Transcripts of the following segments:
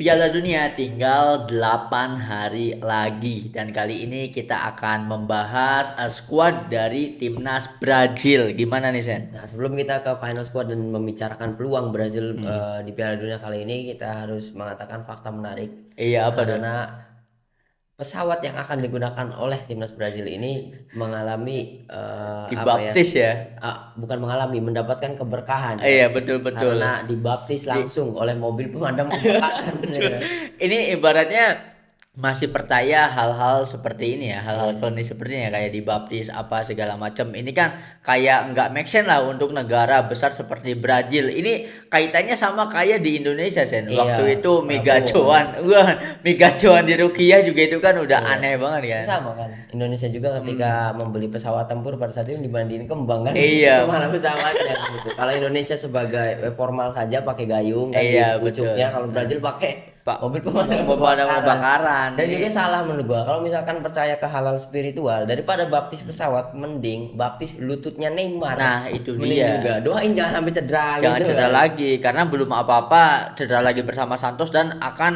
Piala Dunia tinggal 8 hari lagi dan kali ini kita akan membahas skuad dari timnas Brazil. Gimana nih Sen? Nah, sebelum kita ke final squad dan membicarakan peluang Brazil Hmm. di Piala Dunia kali ini, kita harus mengatakan fakta menarik Iya apa tuh? karena pesawat yang akan digunakan oleh timnas Brazil ini mengalami apa ya? Dibaptis ya? Bukan mengalami, mendapatkan keberkahan ya. Iya betul betul. Karena dibaptis Di, langsung oleh mobil pemadam kebakaran. Betul. Ini ibaratnya masih percaya hal-hal seperti ini ya, hal-hal Iya, klinis seperti ini ya, kayak dibaptis apa segala macam. Ini kan kayak nggak make sense lah untuk negara besar seperti Brazil. Ini kaitannya sama kayak di Indonesia, Sen. iya, Waktu itu Mega Prabowo kan. Cuan, wah, Mega Cuan di Rukiah juga itu kan udah Iya. aneh banget kan. Sama kan. Indonesia juga Hmm. ketika membeli pesawat tempur pada saat itu dibandingin kembang kan. Itu Iya, malah pesawatnya gitu. Kalau Indonesia sebagai formal saja pakai gayung kan di iya betul. pucuknya, kalau Nah, Brazil pakai Pak, mobil pemadam pemadam kebakaran. kebakaran Dan ini. juga salah menurut gua. Kalau misalkan percaya ke halal spiritual, daripada baptis Hmm. pesawat mending baptis lututnya Neymar. Nah, itu Mending dia. juga. Doain jangan sampai cedera Jangan gitu cedera kan. lagi karena belum apa-apa cedera lagi bersama Santos dan akan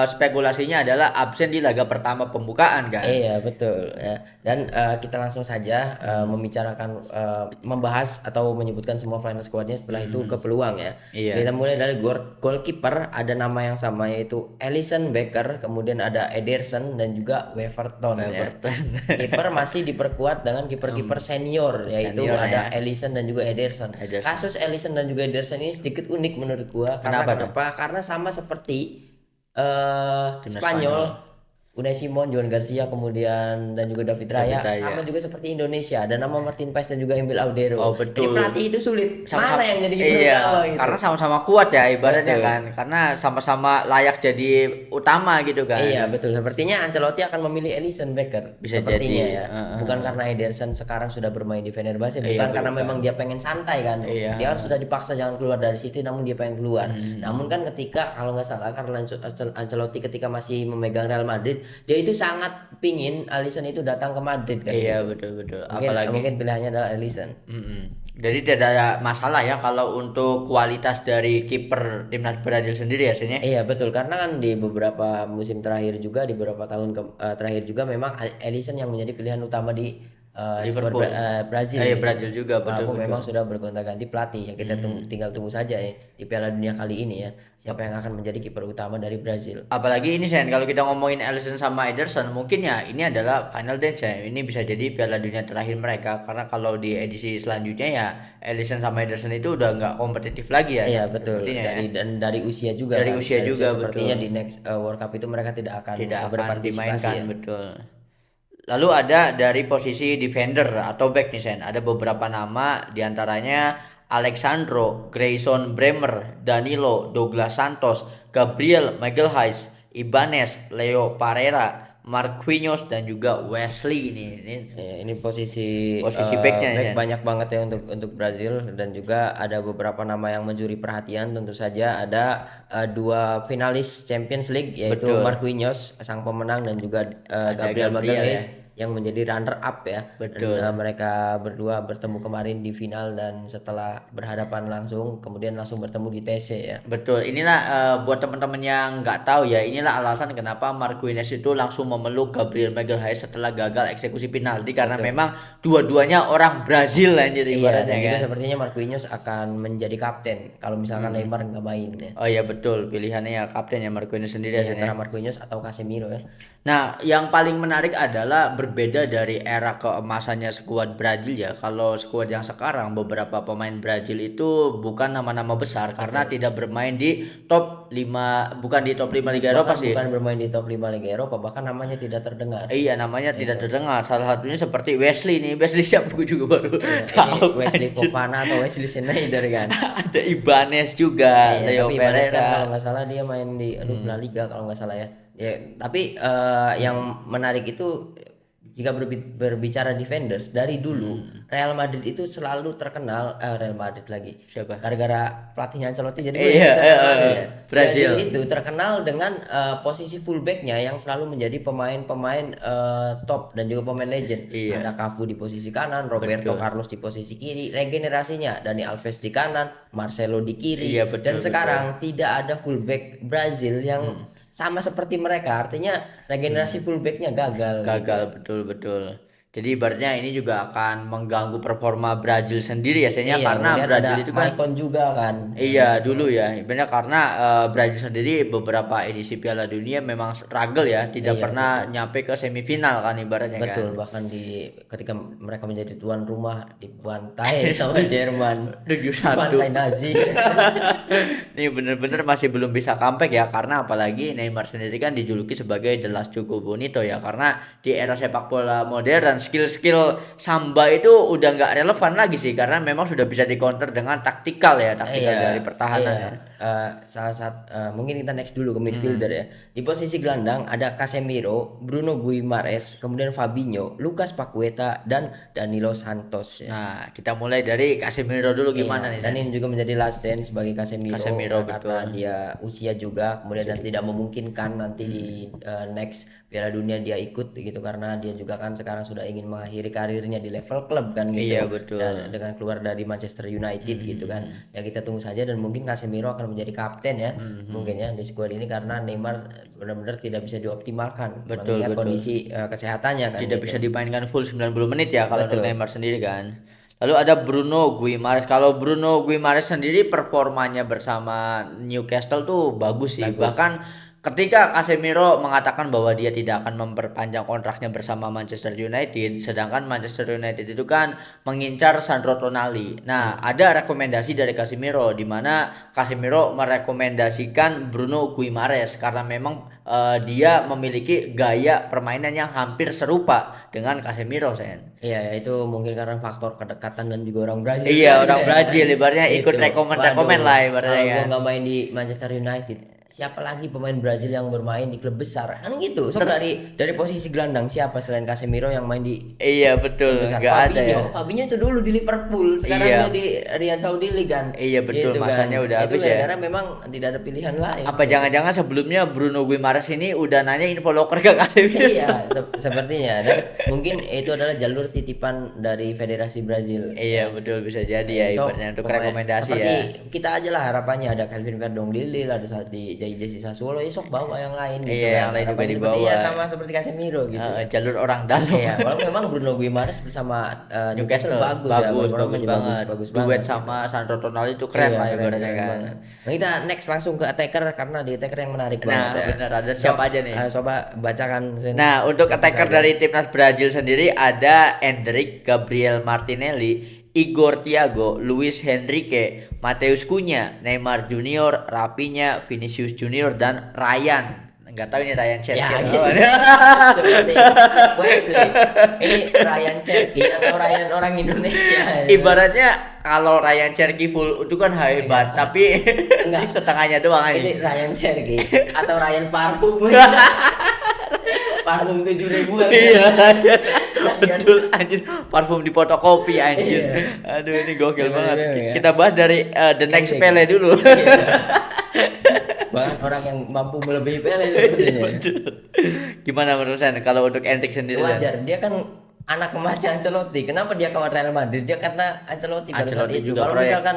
spekulasinya adalah absen di laga pertama pembukaan kan. Iya betul ya. Dan kita langsung saja Hmm. membicarakan membahas atau menyebutkan semua final squadnya, setelah itu ke Hmm. peluang ya. Kita Iya, mulai dari goalkeeper, ada nama yang sama yaitu Alisson Becker, kemudian ada Ederson dan juga Weverton ya. Everton. Kiper masih diperkuat dengan kiper-kiper Hmm, senior, yaitu senior ya. ada Alisson dan juga Ederson. Ederson. Kasus Alisson dan juga Ederson ini sedikit unik menurut gua, karena Kenapa tuh? kenapa? Karena sama seperti Timnas Spanyol. Spanyol, Unai Simon, Johan Garcia, kemudian dan juga David David Raya, sama Raya. juga seperti Indonesia ada nama Martin Paes dan juga Emil Oh Audero. Ini betul. pelatih itu sulit, mana Sama-sama yang jadi kiper utama iya, gitu. karena sama-sama kuat ya ibaratnya Betul. kan. Karena sama-sama layak jadi utama gitu Iya kan. betul, sepertinya Ancelotti akan memilih Alisson Becker Bisa jadi. sepertinya ya. Bukan Heeh. karena Ederson sekarang sudah bermain di Fenerbahce, Iya bukan karena memang bukan. dia pengen santai kan. Iya. Dia harus sudah dipaksa jangan keluar dari City, namun dia pengen keluar. Namun Hmm. kan ketika kalau nggak salah karena Ancelotti ketika masih memegang Real Madrid, dia itu sangat pingin Alisson itu datang ke Madrid kan Iya gitu. betul betul. Mungkin Apalagi. mungkin pilihannya adalah Alisson. Jadi tidak ada masalah ya kalau untuk kualitas dari kiper timnas Brazil sendiri ya Sen ya. Iya betul, karena kan di beberapa musim terakhir juga, di beberapa tahun terakhir juga memang Alisson yang menjadi pilihan utama di skuad Liverpool. Brazil Iya gitu. Brazil juga betul Walaupun betul. memang sudah bergonta-ganti pelatih ya, kita tinggal tunggu saja ya di Piala Dunia kali ini ya, siapa yang akan menjadi kiper utama dari Brazil. Apalagi ini Sen kalau kita ngomongin Alisson sama Ederson mungkin ya ini adalah final dance ya. Ini bisa jadi Piala Dunia terakhir mereka karena kalau di edisi selanjutnya ya Alisson sama Ederson itu udah nggak kompetitif lagi ya Iya Sen. betul, Sepertinya ya. dari usia juga Dari kan, usia dari usia juga sepertinya betul. di next World Cup itu mereka tidak akan Tidak akan berpartisipasi dimainkan ya. betul. Lalu ada dari posisi defender atau back nih Sen. Ada beberapa nama diantaranya Alexandro, Grayson Bremer, Danilo, Douglas Santos, Gabriel Magalhaes, Ibanez, Leo Pereira, Marquinhos dan juga Wesley ini Ya, ini posisi posisi backnya nih back Sen. banyak banget ya untuk Brazil, dan juga ada beberapa nama yang mencuri perhatian. Tentu saja ada dua finalis Champions League, yaitu Betul. Marquinhos sang pemenang dan juga Ada Gabriel Gabriel ya. Magalhaes yang menjadi runner up ya. Dan Betul. mereka berdua bertemu kemarin di final, dan setelah berhadapan langsung kemudian langsung bertemu di TC ya. Betul, inilah buat teman-teman yang nggak tahu ya, inilah alasan kenapa Marquinhos itu langsung memeluk Gabriel Magalhaes setelah gagal eksekusi penalti karena Betul. memang dua-duanya orang Brazil anjir Iya, ibaratnya dan juga kan. sepertinya Marquinhos akan menjadi kapten kalau misalkan Neymar nggak main ya. Oh iya betul, pilihannya ya kapten ya Marquinhos sendiri Iya, asalnya. antara Marquinhos atau Casemiro ya. Nah, yang paling menarik adalah berbeda dari era keemasannya skuad Brazil ya. Kalau skuad yang sekarang beberapa pemain Brazil itu bukan nama-nama besar karena Betul. tidak bermain di top 5, bukan di top 5 Liga Eropa Bahkan sih. bukan bermain di top 5 Liga Eropa, bahkan namanya tidak terdengar. Iya namanya tidak Itu. terdengar. Salah satunya seperti Wesley nih. Wesley siapa gue juga baru Iya, ini tahu Wesley anjir. Fofana atau Wesley Sneijder kan. Ada Ibanez juga, Iya, Leo tapi Ibanez kan kalau Pereira. nggak salah dia main di La Liga kalau nggak salah ya. Ya, tapi yang menarik itu, jika berbicara defenders dari dulu, Real Madrid itu selalu terkenal, Real Madrid lagi. Siapa? Gara-gara pelatihnya Ancelotti jadi gue Iya, ingat Real Madrid ya. Brazil. Brazil itu terkenal dengan posisi fullbacknya yang selalu menjadi pemain-pemain top dan juga pemain legend. Iya, Ada Cafu di posisi kanan, Roberto betul. Carlos di posisi kiri, regenerasinya Dani Alves di kanan, Marcelo di kiri, Iya dan betul betul. sekarang tidak ada fullback Brazil yang sama seperti mereka, artinya regenerasi fullbacknya gagal. Gagal, betul. Jadi ibaratnya ini juga akan mengganggu performa Brazil sendiri ya, Sen, ya, Iya, karena kemudian ada Brazil itu kan Maicon juga kan. iya dulu ya, sebenarnya karena Brazil sendiri beberapa edisi Piala Dunia memang struggle ya, tidak Iya, pernah nyampe ke semifinal kan ibaratnya kan. betul. Bahkan ketika mereka menjadi tuan rumah dibantai sama Jerman, 7-1. dibantai Nazi. Ini bener-bener masih belum bisa comeback ya, karena apalagi Neymar sendiri kan dijuluki sebagai the last Cuco Bonito ya, karena di era sepak bola modern skill-skill Samba itu udah nggak relevan lagi sih, karena memang sudah bisa di counter dengan taktikal ya, taktikal Iya, dari pertahanan iya. ya. Salah satu mungkin kita next dulu ke midfielder ya. Di posisi gelandang ada Casemiro, Bruno Guimaraes, kemudian Fabinho, Lucas Paqueta dan Danilo Santos ya. Nah, kita mulai dari Casemiro dulu, gimana Iya, nih, dan Sen? ini juga menjadi last dance bagi Casemiro, Casemiro, karena betul. dia usia juga, kemudian dan tidak memungkinkan nanti di next Piala Dunia dia ikut gitu, karena dia juga kan sekarang sudah ingin mengakhiri karirnya di level klub kan Iya, gitu, betul. dan dengan keluar dari Manchester United gitu kan. Ya kita tunggu saja, dan mungkin Casemiro akan menjadi kapten ya, mungkin ya di squad ini, karena Neymar benar-benar tidak bisa dioptimalkan Betul, mengingat betul. kondisi kesehatannya kan Tidak gitu. bisa dimainkan full 90 menit ya kalau untuk Betul. Neymar sendiri kan. Lalu ada Bruno Guimaraes. Kalau Bruno Guimaraes sendiri performanya bersama Newcastle tuh bagus sih. Bagus. Bahkan ketika Casemiro mengatakan bahwa dia tidak akan memperpanjang kontraknya bersama Manchester United, sedangkan Manchester United itu kan mengincar Sandro Tonali. Nah, ada rekomendasi dari Casemiro di mana Casemiro merekomendasikan Bruno Guimaraes karena memang dia memiliki gaya permainan yang hampir serupa dengan Casemiro, Sen. Iya, ya, itu mungkin karena faktor kedekatan dan juga orang Brazil Iya, kan orang ya. Brazil ibaratnya ikut Itu. rekomen-rekomen Waduh, lah ibaratnya kalau gua kan. nggak main di Manchester United, siapa lagi pemain Brazil yang bermain di klub besar? Kan gitu. So dari posisi gelandang siapa selain Casemiro yang main di Iya, betul, besar? nggak ada ya. Fabinho itu dulu di Liverpool, sekarang Iya, dia di Riyadh Saudi League kan. iya betul, Gitu masanya kan. udah Itu habis ya. gara-gara memang tidak ada pilihan lain. Apa jangan-jangan sebelumnya Bruno Guimaraes ini udah nanya info loker ke Casemiro? Iya, sepertinya, dan mungkin itu adalah jalur titipan dari Federasi Brazil. Iya, betul, bisa jadi ya So, ibaratnya untuk pemain- rekomendasi seperti ya. kita aja lah harapannya, ada Calvin Verdong di Lille, ada di JJC Sassuolo, ya sok bawa yang lain gitu Iya, kan. yang lain juga Harapannya seperti dibawa. ya sama seperti Casemiro gitu. Jalur orang dalam. Iya, walaupun memang Bruno Guimaraes bersama Newcastle Newcastle bagus ya, bagus performanya banget. bagus Duet banget. sama Sandro Tonali itu keren Iya, lah keren, ibaratnya keren kan. banget. Nah, kita next langsung ke attacker, karena di attacker yang menarik Nah, banget ya. bener, ada siapa aja nih? Coba bacakan Sen. Nah, untuk Siapa attacker saja. dari timnas Brazil sendiri ada Endrick, Gabriel Martinelli, Igor Thiago, Luis Henrique, Mateus Cunha, Neymar Junior, Rafinha, Vinicius Junior dan Ryan. Nggak tahu ini Ryan Cherky Ya, atau gitu. apa. Seperti Wesley. Ini Ryan Cherky atau Ryan orang Indonesia. Ibaratnya kalau Ryan Cherky full itu kan hebat, tapi Enggak. setengahnya doang aja. Ini Ryan Cherky atau Ryan Parfum. Parfum 7.000 kan. Iya, betul anjir, parfum di fotokopi anjir. Aduh, ini gokil Bener, banget. bener, ya. Kita bahas dari the next Endrick. Pele dulu. Bahkan orang yang mampu melebihi Pele sepertinya. Gimana menurut saya kalau untuk Endrick sendiri? Sen? Wajar, dia kan anak emasnya Ancelotti. Kenapa dia kawan Real Madrid? Dia karena Ancelotti pada saat Ancelotti itu. juga Kalau proyek. misalkan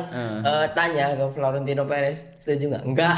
tanya ke Florentino Perez, setuju nggak? Enggak.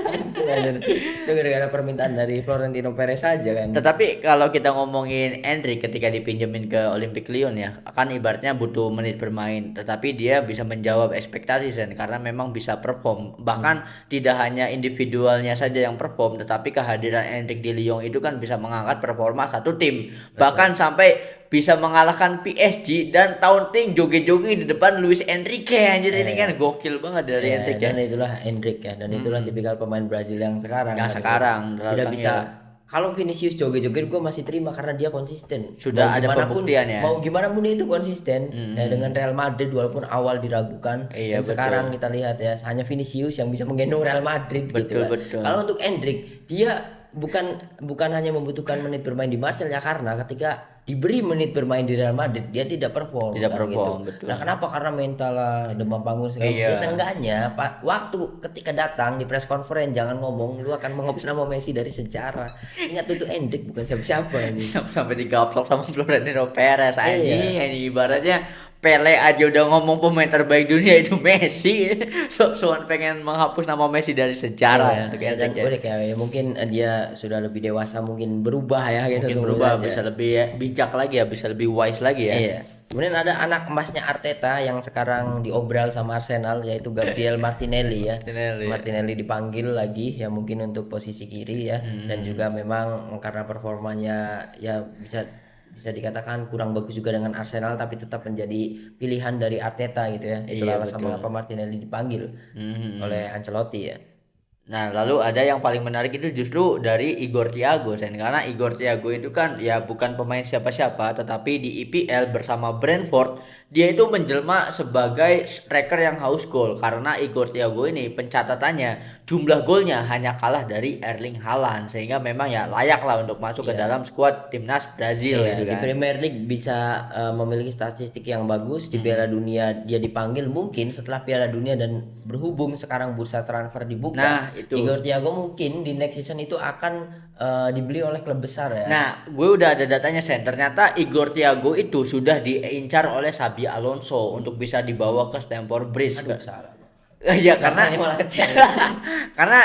Itu gara-gara permintaan dari Florentino Perez saja kan. Tetapi kalau kita ngomongin Endrick ketika dipinjemin ke Olympic Lyon ya, kan ibaratnya butuh menit bermain, tetapi dia bisa menjawab ekspektasi Sen, karena memang bisa perform. Bahkan tidak hanya individualnya saja yang perform, tetapi kehadiran Endrick di Lyon itu kan bisa mengangkat performa satu tim. Bahkan sampai bisa mengalahkan PSG dan taunting joget-joget di depan Luis Enrique anjir, ini kan gokil banget dari Ya, Endrick ya. dan itulah Endrick ya, dan itulah tipikal pemain Brazil yang sekarang. Yang kan, sekarang, gitu. Tidak datang bisa. ya. Kalau Vinicius joget-joget gue masih terima karena dia konsisten. Sudah ada gimana pembuktian ya. Mau gimana pun dia itu konsisten. Ya, dengan Real Madrid walaupun awal diragukan, Iya, dan sekarang kita lihat ya hanya Vinicius yang bisa menggendong Real Madrid gitu Betul, kan. betul. Kalau untuk Endrick, dia bukan hanya membutuhkan menit bermain di Marseille ya, karena ketika diberi menit bermain di Real Madrid dia tidak perform. Tidak kan, perform, gitu. betul. Nah, kenapa? Karena mental lah, demam panggung segala Iya. macam. Ya, seenggaknya waktu ketika datang di press conference jangan ngomong lu akan menghapus nama Messi dari sejarah. Ingat itu Endrick bukan siapa-siapa ini. Sampai digaplok sama Florentino Perez anjing. Ini ibaratnya Pele aja udah ngomong pemain terbaik dunia itu Messi. Soan pengen menghapus nama Messi dari sejarah Iya, ya untuk dan Hendrik ya. udah kayak ya mungkin dia sudah lebih dewasa, mungkin berubah ya, kita Mungkin tunggu berubah saja. bisa lebih bijak lagi ya, bisa lebih wise lagi ya. Iya. Kemudian ada anak emasnya Arteta yang sekarang diobral sama Arsenal, yaitu Gabriel Martinelli ya. Martinelli. Martinelli dipanggil lagi ya, mungkin untuk posisi kiri ya, dan juga memang karena performanya ya bisa bisa dikatakan kurang bagus juga dengan Arsenal, tapi tetap menjadi pilihan dari Arteta gitu ya. Itulah Iya alasan betul. mengapa Martinelli dipanggil oleh Ancelotti ya. Nah, lalu ada yang paling menarik itu justru dari Igor Thiago, Sen. Karena Igor Thiago itu kan ya bukan pemain siapa-siapa, tetapi di EPL bersama Brentford, dia itu menjelma sebagai striker yang haus gol. Karena Igor Thiago ini pencatatannya, jumlah golnya hanya kalah dari Erling Haaland. Sehingga memang ya layak lah untuk masuk ke Iya. dalam skuad timnas Brazil Iya, gitu di kan. Premier League bisa memiliki statistik yang bagus, di Piala Dunia dia dipanggil mungkin setelah Piala Dunia, dan berhubung sekarang bursa transfer dibuka, Nah, itu. Igor Thiago mungkin di next season itu akan dibeli oleh klub besar ya. Nah, gue udah ada datanya, Sen. Ternyata Igor Thiago itu sudah diincar oleh Xabi Alonso untuk bisa dibawa ke Stamford Bridge. Aduh, salah. Ya karena Namanya malah kecil. karena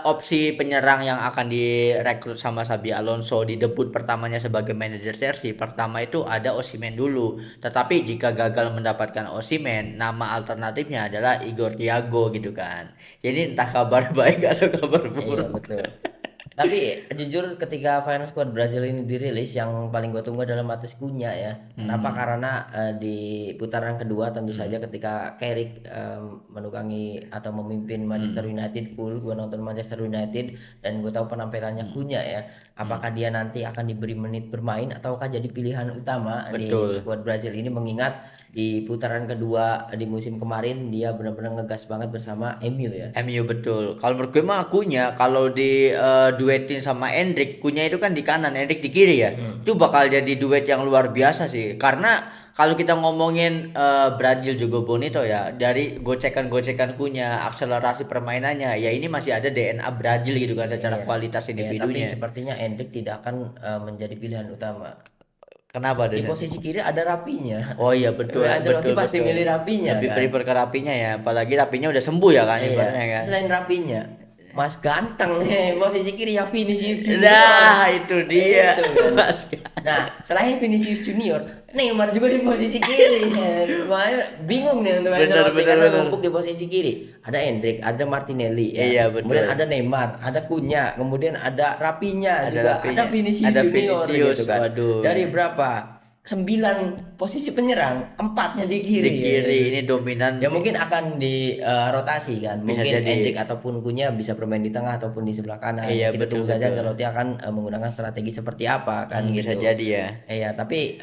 opsi penyerang yang akan direkrut sama Xabi Alonso di debut pertamanya sebagai manajer Chelsea, pertama itu ada Osimhen dulu. Tetapi jika gagal mendapatkan Osimhen, nama alternatifnya adalah Igor Thiago gitu kan. Jadi entah kabar baik atau kabar Iya, buruk. betul. Tapi jujur ketika final squad Brazil ini dirilis, yang paling gue tunggu adalah Matheus Cunha ya. Kenapa? Karena di putaran kedua tentu saja ketika Carrick menukangi atau memimpin Manchester United full, gue nonton Manchester United dan gue tahu penampilannya Cunha ya. Apakah dia nanti akan diberi menit bermain ataukah jadi pilihan utama di Betul. squad Brazil ini, mengingat di putaran kedua di musim kemarin dia benar-benar ngegas banget bersama MU ya. MU betul. Kalau menurut gue mah Akunya kalau di duetin sama Endrick, Kunya itu kan di kanan, Endrick di kiri ya. Itu bakal jadi duet yang luar biasa sih. Karena kalau kita ngomongin Brazil juga Bonito ya, dari gocekan-gocekan Kunya, akselerasi permainannya, ya ini masih ada DNA Brazil gitu kan secara Iya. kualitas Ya, tapi individunya. sepertinya Endrick tidak akan menjadi pilihan utama. Kenapa Di dosen? posisi kiri ada Rapinya. Oh iya betul, Ancelotti betul, pasti betul. milih Rapinya Lebih kan. prefer ke Rapinya ya, apalagi Rapinya udah sembuh ya kan ibaratnya Iya. kan. Selain Rapinya, Mas ganteng nih posisi kiri ya, Vinicius Junior. Nah, itu dia. Itu kan. Mas. Nah, selain Vinicius Junior, Neymar juga di posisi kiri. Makanya bingung nih untuk Bener, Ancelotti bener, karena bener. numpuk di posisi kiri. Ada Endrick, ada Martinelli ya. Iya, betul. Kemudian ada Neymar, ada Cunha, kemudian ada Rapinya Ada juga, Rapinya. ada Vinicius Ada Junior Vinicius, gitu kan. waduh. Dari berapa? 9 posisi penyerang, 4-nya di kiri. Di kiri ini dominan. Ya mungkin akan di rotasi kan. Bisa Mungkin jadi. Endrick ataupun Cunha bisa bermain di tengah ataupun di sebelah kanan. Iya, Kita betul, tunggu saja betul. Ancelotti akan menggunakan strategi seperti apa kan Bisa gitu. jadi ya. Iya, tapi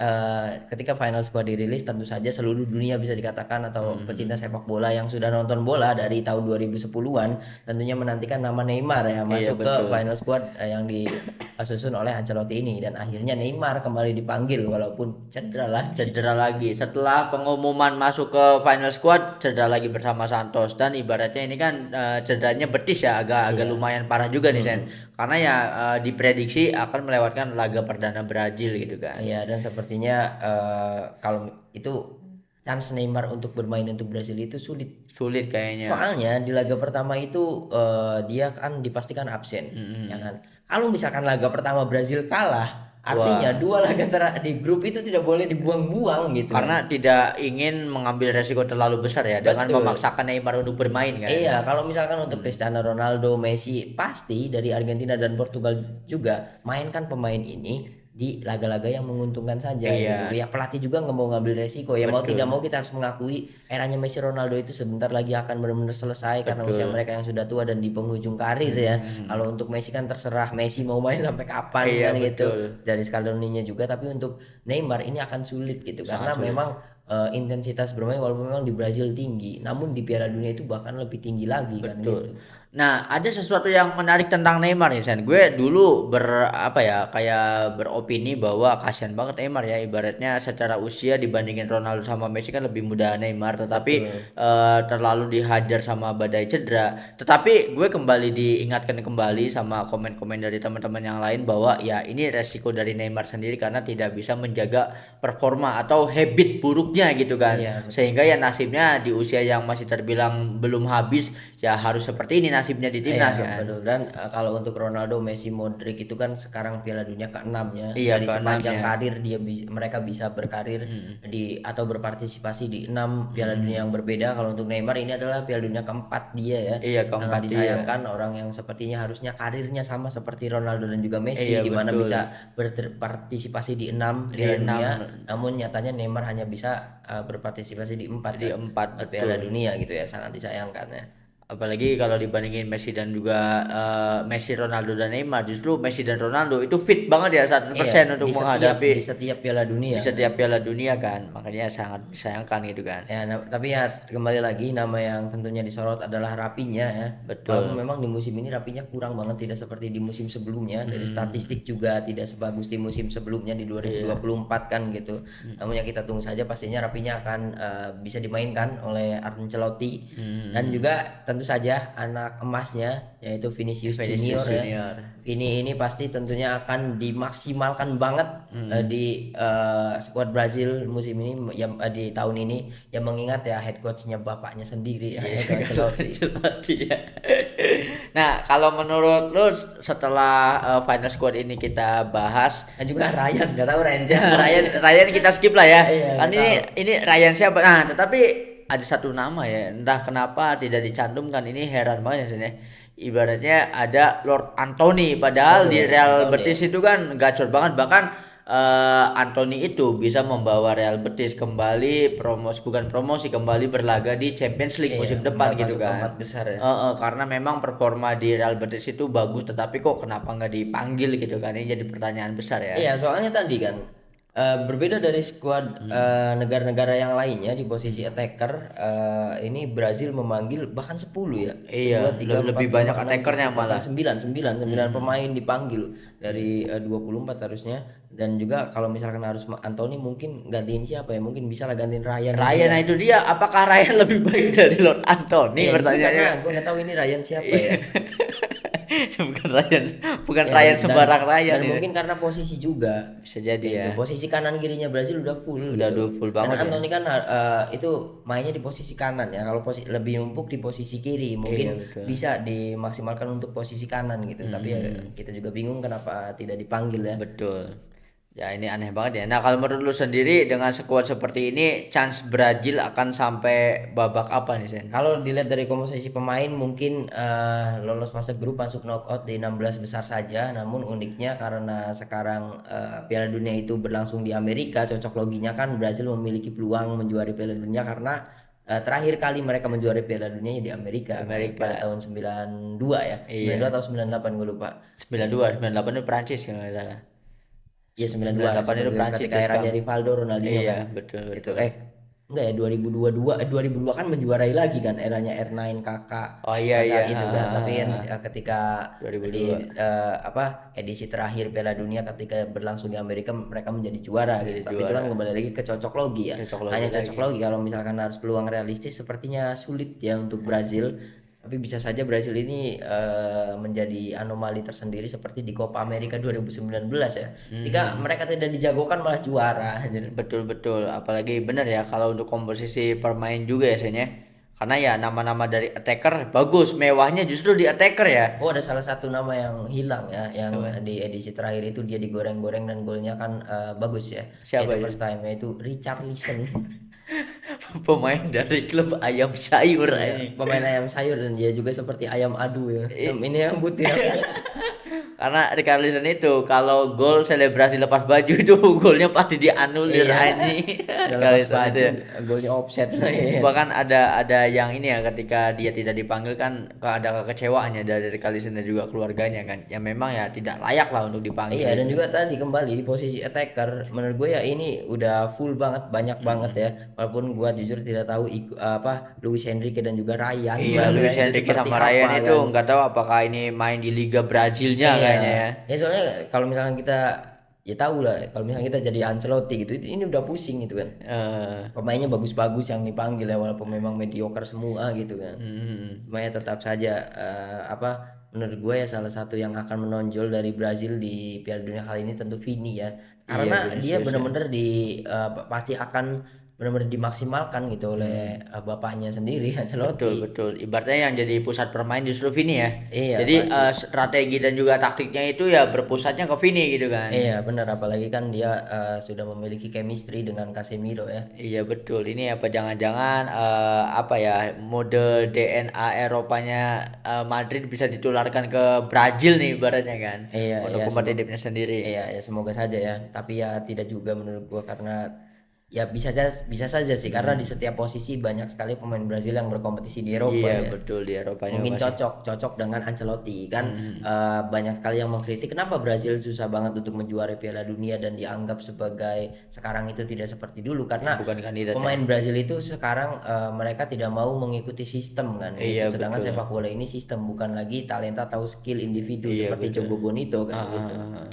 ketika final squad dirilis tentu saja seluruh dunia bisa dikatakan atau pecinta sepak bola yang sudah nonton bola dari tahun 2010-an tentunya menantikan nama Neymar ya masuk ke betul. final squad yang disusun oleh Ancelotti ini, dan akhirnya Neymar kembali dipanggil walaupun cedera lagi. Cedera lagi setelah pengumuman masuk ke final squad, cedera lagi bersama Santos, dan ibaratnya ini kan cederanya betis ya, agak lumayan parah juga nih Sen, karena ya diprediksi akan melewatkan laga perdana Brazil gitu kan. Iya, dan sepertinya kalau itu chance Neymar untuk bermain untuk Brazil itu sulit. Sulit kayaknya. Soalnya di laga pertama itu dia kan dipastikan absen, ya kan. Kalau misalkan laga pertama Brazil kalah, artinya dua laga di grup itu tidak boleh dibuang-buang gitu. Karena tidak ingin mengambil resiko terlalu besar ya dengan Betul. memaksakan Neymar untuk bermain kan. Iya, kalau misalkan untuk Cristiano Ronaldo, Messi, pasti dari Argentina dan Portugal juga mainkan pemain ini di laga-laga yang menguntungkan saja Iya. gitu. Ya pelatih juga nggak mau ngambil resiko. Ya mau Betul. tidak mau kita harus mengakui eranya Messi Ronaldo itu sebentar lagi akan benar-benar selesai karena usia mereka yang sudah tua dan di penghujung karir ya. Kalau untuk Messi kan terserah Messi mau main sampai kapan Iya, kan gitu. betul. Dari Scaloni-nya juga, tapi untuk Neymar ini akan sulit gitu karena memang intensitas bermain walaupun memang di Brazil tinggi, namun di Piala Dunia itu bahkan lebih tinggi lagi kan gitu. Nah, ada sesuatu yang menarik tentang Neymar nih, Sen. Gue dulu apa ya, kayak beropini bahwa kasihan banget Neymar ya. Ibaratnya secara usia dibandingin Ronaldo sama Messi kan lebih muda Neymar, tetapi Betul. terlalu dihajar sama badai cedera. Tetapi gue kembali diingatkan kembali sama komen-komen dari teman-teman yang lain bahwa ya ini resiko dari Neymar sendiri karena tidak bisa menjaga performa atau habit buruknya gitu kan. Iya, betul. Sehingga ya nasibnya di usia yang masih terbilang belum habis ya harus seperti ini nasibnya di Iya, timnas kan. betul. Dan kalau untuk Ronaldo, Messi, Modric itu kan sekarang Piala Dunia ke-6 ya. Iya, Dari sepanjang keenamnya. karir mereka bisa berkarir di atau berpartisipasi di 6 Piala Dunia yang berbeda. Kalau untuk Neymar ini adalah Piala Dunia keempat dia ya. Iya, Sangat keempat dia. disayangkan orang yang sepertinya harusnya karirnya sama seperti Ronaldo dan juga Iya, Messi di mana betul. bisa berpartisipasi di 6 Di Piala enam, Dunia. Namun nyatanya Neymar hanya bisa berpartisipasi di 4 di empat, Piala betul. Dunia gitu ya. Sangat disayangkan ya. Apalagi kalau dibandingin Messi dan juga Messi, Ronaldo dan Neymar, justru Messi dan Ronaldo itu fit banget ya 100% Iya, untuk di menghadapi setiap Piala di Dunia. setiap Piala Dunia kan. Makanya sangat disayangkan gitu kan. Ya, tapi ya kembali lagi nama yang tentunya disorot adalah Rapinya ya. Walaupun Betul. memang di musim ini Rapinya kurang banget, tidak seperti di musim sebelumnya. Dari statistik juga tidak sebagus di musim sebelumnya di Iya. 2024 kan gitu. Namun ya kita tunggu saja, pastinya Rapinya akan bisa dimainkan oleh Ancelotti. Dan juga tentu saja anak emasnya yaitu Vinicius Vinicius Junior ya. Junior. Ini pasti tentunya akan dimaksimalkan banget di skuad Brazil musim ini yang di tahun ini, yang mengingat ya head coachnya bapaknya sendiri ya, yaitu Ancelotti. Ancelotti ya. Nah, kalau menurut lu setelah final squad ini kita bahas, Dan juga Ryan, nggak tahu Ryan siapa. Ryan kita skip lah ya. Iya, Kan nggak ini Ryan siapa? Nah, tetapi ada satu nama ya, entah kenapa tidak dicantumkan. Ini heran banget ya sini. Ibaratnya ada Lord Anthony, padahal di Betul, Real Anthony. Betis itu kan gacor banget, bahkan Anthony itu bisa membawa Real Betis kembali bukan promosi, kembali berlaga di Champions League Iya, musim depan gitu masuk kan. keempat besar ya. Karena memang performa di Real Betis itu bagus, tetapi kok kenapa nggak dipanggil gitu kan? Ini jadi pertanyaan besar ya. Iya, soalnya tadi kan berbeda dari skuad negara-negara yang lainnya di posisi attacker, ini Brazil memanggil bahkan 10 ya. Iya, 2, 3, 4, lebih 5, banyak 6, attackernya 7, 8, malah. 9 pemain dipanggil dari 24 harusnya. Dan juga kalau misalkan harus Anthony, mungkin gantiin siapa ya? Mungkin bisa lah gantiin Ryan. Ryan, nah itu dia. Apakah Ryan lebih baik dari Lord Anthony? Iya, itu karena Pertanyaannya. gue nggak tahu ini Ryan siapa ya. bukan Ryan, bukan Ya, Ryan sembarang Ryan dan ini. mungkin karena posisi juga. Bisa jadi ya. Itu posisi kanan kirinya Brazil udah full Udah gitu. full Dan banget ya. Anthony kan itu mainnya di posisi kanan ya. Kalau lebih numpuk di posisi kiri, mungkin Iya, betul. bisa dimaksimalkan untuk posisi kanan gitu. Tapi ya kita juga bingung kenapa tidak dipanggil ya. Betul. Ya ini aneh banget ya. Nah kalau menurut lu sendiri dengan skuad seperti ini, chance Brazil akan sampai babak apa nih Sen? Kalau dilihat dari komposisi pemain, mungkin lolos fase grup masuk knockout di 16 besar saja. Namun uniknya karena sekarang Piala Dunia itu berlangsung di Amerika, cocok loginya kan Brazil memiliki peluang menjuari Piala Dunia karena terakhir kali mereka menjuari Piala Dunia di Amerika, pada tahun 92 ya. Iya. 92 atau 98 gue lupa. 92, 98 itu Prancis kalau nggak salah. Iya 92, 98 itu Prancis ketika eranya Rivaldo, Ronaldinho Iya, kan. betul Itu betul. enggak ya 2022 kan menjuarai lagi kan eranya R9 kakak Oh iya iya. saat itu kan. Tapi kan ketika 2002. di edisi terakhir Piala Dunia ketika berlangsung di Amerika mereka menjadi juara gitu. Tapi itu kan kembali lagi ke cocok logi ya. Cocok logi Hanya cocok logi, kalau misalkan harus peluang realistis sepertinya sulit ya untuk Brazil. Tapi bisa saja Brazil ini menjadi anomali tersendiri seperti di Copa America 2019 ya. Jika mereka tidak dijagokan malah juara. Betul betul. Apalagi benar ya kalau untuk komposisi permain juga ya Sen ya. Karena ya nama-nama dari attacker bagus, mewahnya justru di attacker ya. Oh, ada salah satu nama yang hilang ya, yang di edisi terakhir itu dia digoreng-goreng dan golnya kan bagus ya. Siapa Itu itu? first time, yaitu Richarlison. Pemain dari klub ayam sayur ini. Pemain ayam sayur dan dia juga seperti ayam adu ya. Ini yang putih. Karena Richarlison itu kalau gol selebrasi lepas baju itu golnya pasti dianulir Iya. anjing. Udah lepas Richarlison itu baju, ya. golnya offset lagi. Bahkan ada yang ini ya, ketika dia tidak dipanggil kan ada kekecewaannya dari Richarlison dan juga keluarganya kan. Ya memang ya tidak layak lah untuk dipanggil Iya, dan itu. juga tadi kembali di posisi attacker, menurut gue ya ini udah full banget, banyak banget ya. Walaupun gue jujur tidak tahu Luis Enrique dan juga Ryan Iya, Manuel Luis itu Enrique seperti sama apa Ryan itu kan. nggak tahu apakah ini main di Liga Brazilnya Iya, kayaknya ya. ya soalnya kalau misalnya kita ya tahu lah, kalau misalnya kita jadi Ancelotti gitu, ini udah pusing gitu kan. Eh, Pemainnya bagus-bagus yang dipanggil ya, walaupun memang mediocre semua gitu kan. hmm, Cuma ya tetap saja menurut gue ya salah satu yang akan menonjol dari Brazil di Piala Dunia kali ini tentu Vini ya, iya karena dia Vinicius ya. benar-benar pasti akan benar-benar dimaksimalkan gitu oleh bapaknya sendiri Betul Ancelotti. betul. Ibaratnya yang jadi pusat permain justru Vini ya. Iya Jadi pasti. strategi dan juga taktiknya itu ya berpusatnya ke Vini gitu kan. Iya benar, apalagi kan dia sudah memiliki chemistry dengan Casemiro ya. Iya betul. Ini apa jangan-jangan apa ya, mode DNA Eropanya Madrid bisa ditularkan ke Brazil nih ibaratnya kan. Iya Untuk iya kompetitifnya sendiri. iya ya semoga saja ya. Tapi ya tidak juga menurut gua, karena ya bisa saja sih, karena di setiap posisi banyak sekali pemain Brazil yang berkompetisi di Eropa Iya ya. betul, di Eropanya Mungkin masih. cocok dengan Ancelotti kan. Banyak sekali yang mengkritik kenapa Brazil susah banget untuk menjuarai Piala Dunia dan dianggap sebagai sekarang itu tidak seperti dulu, karena Bukan kandidat ya. pemain Brazil itu sekarang mereka tidak mau mengikuti sistem kan Iya gitu. Sedangkan betul. sepak bola ini sistem, bukan lagi talenta atau skill individu Iya seperti betul. Jogo Bonito kan Ah, gitu. ah, ah.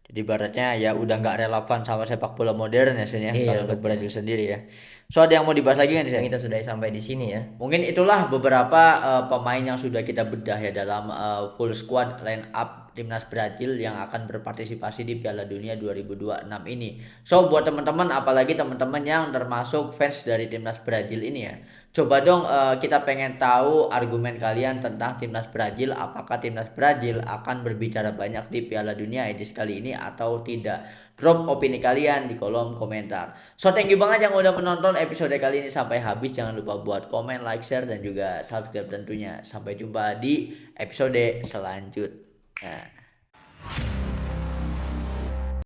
Jadi ibaratnya ya udah nggak relevan sama sepak bola modern ya Sen, ya Iya kalau untuk betul. Brazil sendiri ya. So ada yang mau dibahas lagi kan Sen? Mungkin kita sudah sampai di sini ya. Mungkin itulah beberapa pemain yang sudah kita bedah ya dalam full squad line up timnas Brazil yang akan berpartisipasi di Piala Dunia 2026 ini. So buat teman-teman, apalagi teman-teman yang termasuk fans dari timnas Brazil ini ya, coba dong kita pengen tahu argumen kalian tentang timnas Brazil. Apakah timnas Brazil akan berbicara banyak di Piala Dunia edisi kali ini atau tidak? Drop opini kalian di kolom komentar. So thank you banget yang udah menonton episode kali ini sampai habis. Jangan lupa buat komen, like, share, dan juga subscribe tentunya. Sampai jumpa di episode selanjutnya.